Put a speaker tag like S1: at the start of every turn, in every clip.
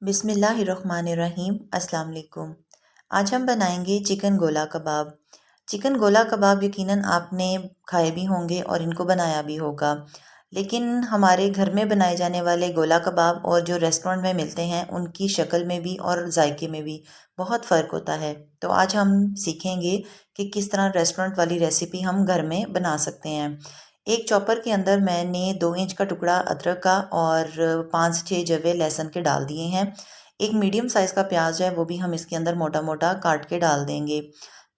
S1: बिस्मिल्लाहिर्रहमानिर्रहीम। अस्सलाम वालेकुम। आज हम बनाएंगे चिकन गोला कबाब। चिकन गोला कबाब यकीनन आपने खाए भी होंगे और इनको बनाया भी होगा, लेकिन हमारे घर में बनाए जाने वाले गोला कबाब और जो रेस्टोरेंट में मिलते हैं उनकी शक्ल में भी और जायके में भी बहुत फ़र्क होता है। तो आज हम सीखेंगे कि किस तरह रेस्टोरेंट वाली रेसिपी हम घर में बना सकते हैं। एक चॉपर के अंदर मैंने 2 इंच का टुकड़ा अदरक का और 5 से 6 जवे लहसुन के डाल दिए हैं। एक मीडियम साइज़ का प्याज है वो भी हम इसके अंदर मोटा मोटा काट के डाल देंगे।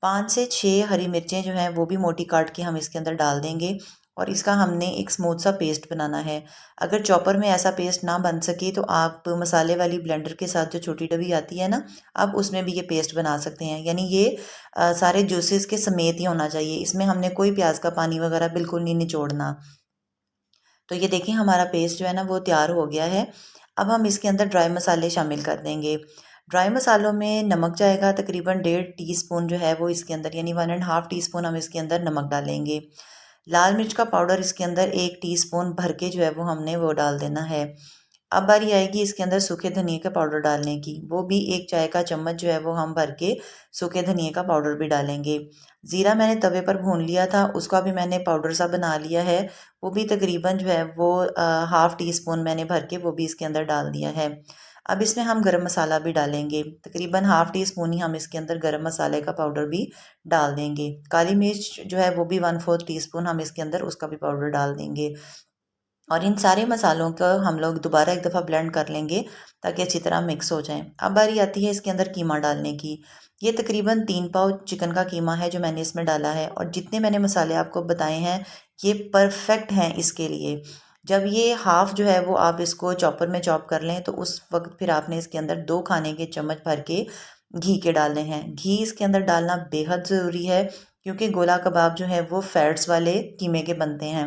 S1: 5 से 6 हरी मिर्चें जो हैं वो भी मोटी काट के हम इसके अंदर डाल देंगे और इसका हमने एक स्मूथ सा पेस्ट बनाना है। अगर चॉपर में ऐसा पेस्ट ना बन सके तो आप मसाले वाली ब्लेंडर के साथ जो छोटी डब्बी आती है ना, आप उसमें भी ये पेस्ट बना सकते हैं। यानी ये सारे जूसेस के समेत ही होना चाहिए, इसमें हमने कोई प्याज का पानी वगैरह बिल्कुल नहीं निचोड़ना। तो ये देखिए हमारा पेस्ट जो है ना वो तैयार हो गया है। अब हम इसके अंदर ड्राई मसाले शामिल कर देंगे। ड्राई मसालों में नमक जाएगा तकरीबन 1.5 टीस्पून जो है वो इसके अंदर, यानी 1.5 टीस्पून हम इसके अंदर नमक डालेंगे। लाल मिर्च का पाउडर इसके अंदर 1 टीस्पून भर के जो है वो हमने वो डाल देना है। अब बारी आएगी इसके अंदर सूखे धनिए का पाउडर डालने की, वो भी 1 चाय का चम्मच जो है वो हम भर के सूखे धनिए का पाउडर भी डालेंगे। ज़ीरा मैंने तवे पर भून लिया था, उसका भी मैंने पाउडर सा बना लिया है, वो भी तकरीबन जो है वो 1/2 टीस्पून मैंने भर के वो भी इसके अंदर डाल दिया है। अब इसमें हम गरम मसाला भी डालेंगे, तकरीबन 1/2 टीस्पून ही हम इसके अंदर गरम मसाले का पाउडर भी डाल देंगे। काली मिर्च जो है वो भी 1/4 टीस्पून हम इसके अंदर उसका भी पाउडर डाल देंगे और इन सारे मसालों को हम लोग दोबारा एक दफ़ा ब्लेंड कर लेंगे ताकि अच्छी तरह मिक्स हो जाए। अब बारी आती है इसके अंदर कीमा डालने की। ये तकरीबन 3 पाव चिकन का कीमा है जो मैंने इसमें डाला है और जितने मैंने मसाले आपको बताए हैं ये परफेक्ट हैं इसके लिए। जब ये हाफ़ जो है वो आप इसको चॉपर में चॉप कर लें तो उस वक्त फिर आपने इसके अंदर 2 खाने के चम्मच भर के घी के डालने हैं। घी इसके अंदर डालना बेहद ज़रूरी है क्योंकि गोला कबाब जो है वो फैट्स वाले कीमे के बनते हैं।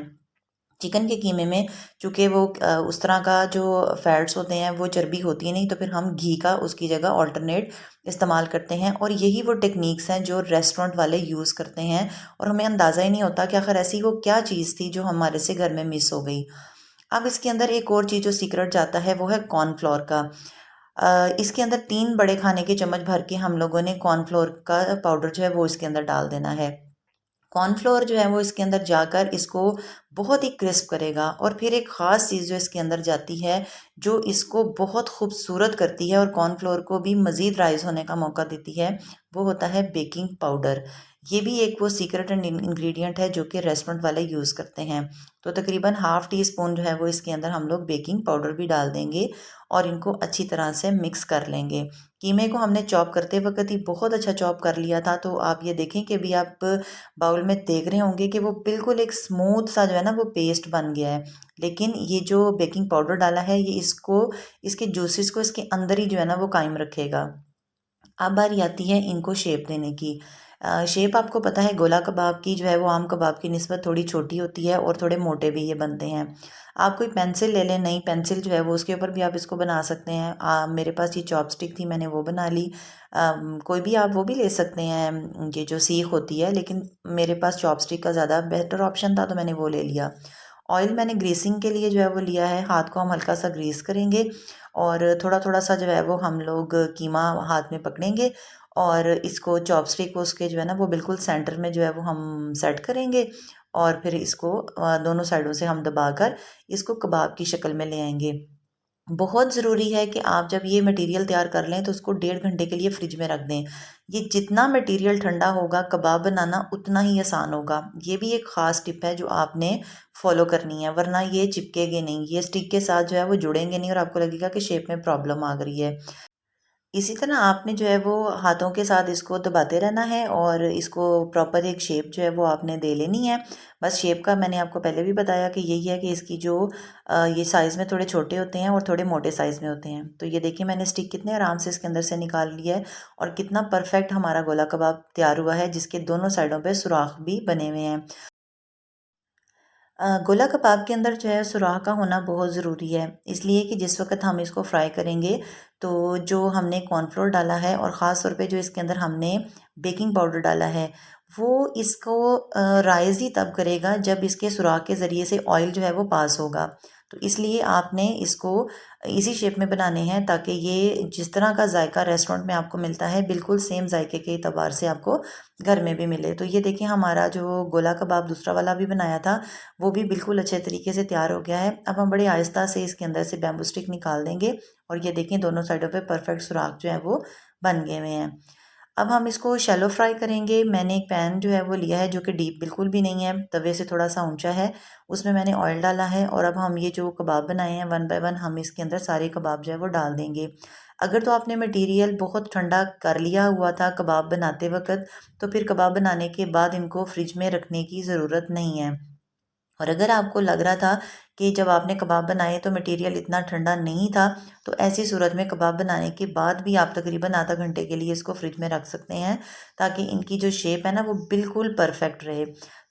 S1: चिकन के कीमे में चूँकि वो उस तरह का जो फैट्स होते हैं वो चर्बी होती है नहीं, तो फिर हम घी का उसकी जगह ऑल्टरनेट इस्तेमाल करते हैं और यही वो टेक्निक्स हैं जो रेस्टोरेंट वाले यूज़ करते हैं और हमें अंदाज़ा ही नहीं होता कि आखिर ऐसी वो क्या चीज़ थी जो हमारे से घर में मिस हो गई। अब इसके अंदर एक और चीज़ जो सीक्रेट जाता है वो है कॉर्नफ्लोर का। इसके अंदर 3 बड़े खाने के चम्मच भर के हम लोगों ने कॉर्नफ्लोर का पाउडर जो है वो इसके अंदर डाल देना है। कॉर्नफ्लोर जो है वो इसके अंदर जाकर इसको बहुत ही क्रिस्प करेगा और फिर एक ख़ास चीज़ जो इसके अंदर जाती है जो इसको बहुत खूबसूरत करती है और कॉर्नफ्लोर को भी मज़ीद राइज़ होने का मौका देती है, वो होता है बेकिंग पाउडर। ये भी एक वो सीक्रेट एंड इंग्रेडिएंट है जो कि रेस्टोरेंट वाले यूज़ करते हैं। तो तकरीबन 1/2 टीस्पून जो है वो इसके अंदर हम लोग बेकिंग पाउडर भी डाल देंगे और इनको अच्छी तरह से मिक्स कर लेंगे। कीमे को हमने चॉप करते वक्त ही बहुत अच्छा चॉप कर लिया था, तो आप ये देखें कि अभी आप बाउल में देख रहे होंगे कि वो बिल्कुल एक स्मूथ सा जो है ना वो पेस्ट बन गया है। लेकिन ये जो बेकिंग पाउडर डाला है ये इसको, इसके जूसेस को इसके अंदर ही जो है ना वो कायम रखेगा। अब बारी आती है इनको शेप देने की। शेप आपको पता है गोला कबाब की जो है वो आम कबाब की निस्बत थोड़ी छोटी होती है और थोड़े मोटे भी ये बनते हैं। आप कोई पेंसिल ले लें, नई पेंसिल जो है वो उसके ऊपर भी आप इसको बना सकते हैं। मेरे पास ये चॉपस्टिक थी, मैंने वो बना ली। कोई भी आप वो भी ले सकते हैं, ये जो सीख होती है, लेकिन मेरे पास चॉपस्टिक का ज़्यादा बेहतर ऑप्शन था तो मैंने वो ले लिया। ऑयल मैंने ग्रीसिंग के लिए जो है वो लिया है, हाथ को हम हल्का सा ग्रीस करेंगे और थोड़ा थोड़ा सा जो है वो हम लोग कीमा हाथ में पकड़ेंगे और इसको चॉपस्टिक को उसके जो है ना वो बिल्कुल सेंटर में जो है वो हम सेट करेंगे और फिर इसको दोनों साइडों से हम दबाकर इसको कबाब की शक्ल में ले आएंगे। बहुत ज़रूरी है कि आप जब ये मटेरियल तैयार कर लें तो उसको 1.5 घंटे के लिए फ्रिज में रख दें। ये जितना मटेरियल ठंडा होगा कबाब बनाना उतना ही आसान होगा। ये भी एक ख़ास टिप है जो आपने फॉलो करनी है, वरना ये चिपकेंगे नहीं, ये स्टिक के साथ जो है वो जुड़ेंगे नहीं और आपको लगेगा कि शेप में प्रॉब्लम आ गई है। इसी तरह आपने जो है वो हाथों के साथ इसको दबाते रहना है और इसको प्रॉपर एक शेप जो है वो आपने दे लेनी है। बस शेप का मैंने आपको पहले भी बताया कि यही है कि इसकी जो ये साइज़ में थोड़े छोटे होते हैं और थोड़े मोटे साइज़ में होते हैं। तो ये देखिए मैंने स्टिक कितने आराम से इसके अंदर से निकाल लिया है और कितना परफेक्ट हमारा गोला कबाब तैयार हुआ है जिसके दोनों साइडों पे सुराख भी बने हुए हैं। गोला कबाब के अंदर जो है सुराख का होना बहुत ज़रूरी है, इसलिए कि जिस वक्त हम इसको फ्राई करेंगे तो जो हमने कॉर्नफ्लोर डाला है और ख़ास तौर पे जो इसके अंदर हमने बेकिंग पाउडर डाला है वो इसको राइज़ ही तब करेगा जब इसके सुराख के ज़रिए से ऑयल जो है वो पास होगा। तो इसलिए आपने इसको इसी शेप में बनाने हैं ताकि ये जिस तरह का जायका रेस्टोरेंट में आपको मिलता है बिल्कुल सेम जायके के एतबार से आपको घर में भी मिले। तो ये देखिए हमारा जो गोला कबाब दूसरा वाला भी बनाया था वो भी बिल्कुल अच्छे तरीके से तैयार हो गया है। अब हम बड़े आहिस्ता से इसके अंदर से बैम्बू स्टिक निकाल देंगे और ये देखें दोनों साइडों पे परफेक्ट सुराख जो है वो बन गए हुए हैं। अब हम इसको शैलो फ्राई करेंगे। मैंने एक पैन जो है वो लिया है जो कि डीप बिल्कुल भी नहीं है, तवे से थोड़ा सा ऊंचा है। उसमें मैंने ऑयल डाला है और अब हम ये जो कबाब बनाए हैं वन बाय वन हम इसके अंदर सारे कबाब जो है वो डाल देंगे। अगर तो आपने मटेरियल बहुत ठंडा कर लिया हुआ था कबाब बनाते वक्त तो फिर कबाब बनाने के बाद इनको फ्रिज में रखने की ज़रूरत नहीं है। और अगर आपको लग रहा था कि जब आपने कबाब बनाए तो मटेरियल इतना ठंडा नहीं था तो ऐसी सूरत में कबाब बनाने के बाद भी आप तकरीबन आधा घंटे के लिए इसको फ्रिज में रख सकते हैं ताकि इनकी जो शेप है ना वो बिल्कुल परफेक्ट रहे।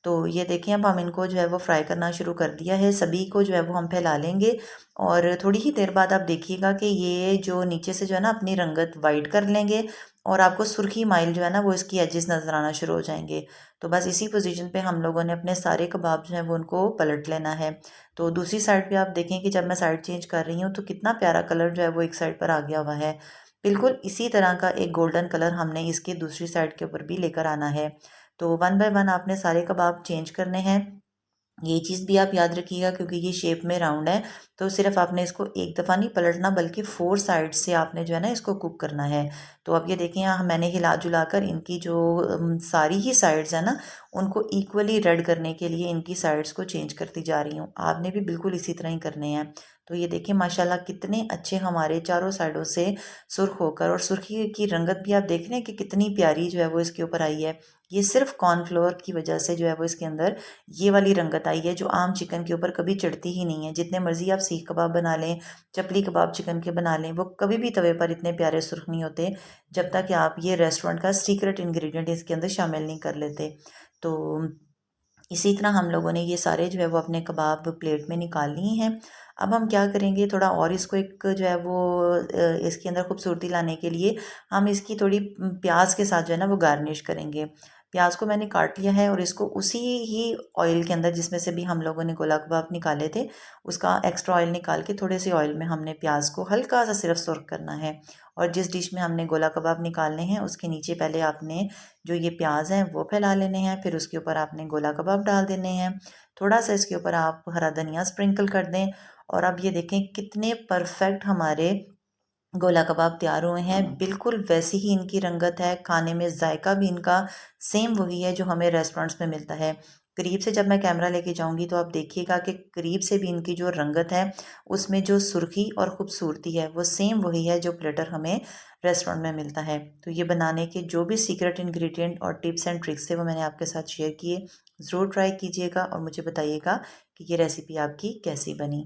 S1: तो ये देखिए अब हम इनको जो है वो फ्राई करना शुरू कर दिया है। सभी को जो है वो हम फैला लेंगे और थोड़ी ही देर बाद आप देखिएगा कि ये जो नीचे से जो है ना अपनी रंगत वाइट कर लेंगे और आपको सुर्खी माइल जो है ना वो इसकी एजेस नज़र आना शुरू हो जाएंगे। तो बस इसी पोजीशन पे हम लोगों ने अपने सारे कबाब जो हैं वो उनको पलट लेना है। तो दूसरी साइड पे आप देखें कि जब मैं साइड चेंज कर रही हूँ तो कितना प्यारा कलर जो है वो एक साइड पर आ गया हुआ है। बिल्कुल इसी तरह का एक गोल्डन कलर हमने इसकी दूसरी साइड के ऊपर भी लेकर आना है। तो वन बाय वन आपने सारे कबाब चेंज करने हैं। ये चीज़ भी आप याद रखिएगा क्योंकि ये शेप में राउंड है तो सिर्फ आपने इसको एक दफ़ा नहीं पलटना बल्कि 4 साइड से आपने जो है ना इसको कुक करना है। तो अब ये देखें यहाँ मैंने हिला जुला कर इनकी जो सारी ही साइड्स है ना उनको इक्वली रेड करने के लिए इनकी साइड्स को चेंज करती जा रही हूँ। आपने भी बिल्कुल इसी तरह ही करने हैं। तो ये देखिए माशाल्लाह कितने अच्छे हमारे चारों साइडों से सुर्ख होकर और सुर्खी की रंगत भी आप देख रहे हैं कि कितनी प्यारी जो है वो इसके ऊपर आई है। ये सिर्फ कॉर्नफ्लोर की वजह से जो है वो इसके अंदर ये वाली रंगत आई है जो आम चिकन के ऊपर कभी चढ़ती ही नहीं है। जितने मर्जी आप सीख कबाब बना लें, चपली कबाब चिकन के बना लें, वो कभी भी तवे पर इतने प्यारे सुर्ख नहीं होते जब तक कि आप ये रेस्टोरेंट का सीक्रेट इंग्रेडिएंट इसके अंदर शामिल नहीं कर लेते। तो इसी तरह हम लोगों ने ये सारे जो है वो अपने कबाब प्लेट में निकाल लिए हैं। अब हम क्या करेंगे थोड़ा और इसको एक जो है वो इसके अंदर खूबसूरती लाने के लिए हम इसकी थोड़ी प्याज के साथ जो है ना वो गार्निश करेंगे। प्याज को मैंने काट लिया है और इसको उसी ही ऑयल के अंदर जिसमें से भी हम लोगों ने गोला कबाब निकाले थे उसका एक्स्ट्रा ऑयल निकाल के थोड़े से ऑयल में हमने प्याज को हल्का सा सिर्फ सुर्ख करना है। और जिस डिश में हमने गोला कबाब निकालने हैं उसके नीचे पहले आपने जो ये प्याज हैं वो फैला लेने हैं, फिर उसके ऊपर आपने गोला कबाब डाल देने हैं। थोड़ा सा इसके ऊपर आप हरा धनिया स्प्रिंकल कर दें और अब ये देखें कितने परफेक्ट हमारे गोला कबाब तैयार हुए हैं। बिल्कुल वैसी ही इनकी रंगत है, खाने में जायका भी इनका सेम वही है जो हमें रेस्टोरेंट्स में मिलता है। करीब से जब मैं कैमरा लेके जाऊंगी तो आप देखिएगा कि करीब से भी इनकी जो रंगत है उसमें जो सुर्खी और ख़ूबसूरती है वो सेम वही है जो प्लेटर हमें रेस्टोरेंट में मिलता है। तो ये बनाने के जो भी सीक्रेट इंग्रेडिएंट और टिप्स एंड ट्रिक्स थे वो मैंने आपके साथ शेयर किए। ज़रूर ट्राई कीजिएगा और मुझे बताइएगा कि ये रेसिपी आपकी कैसी बनी।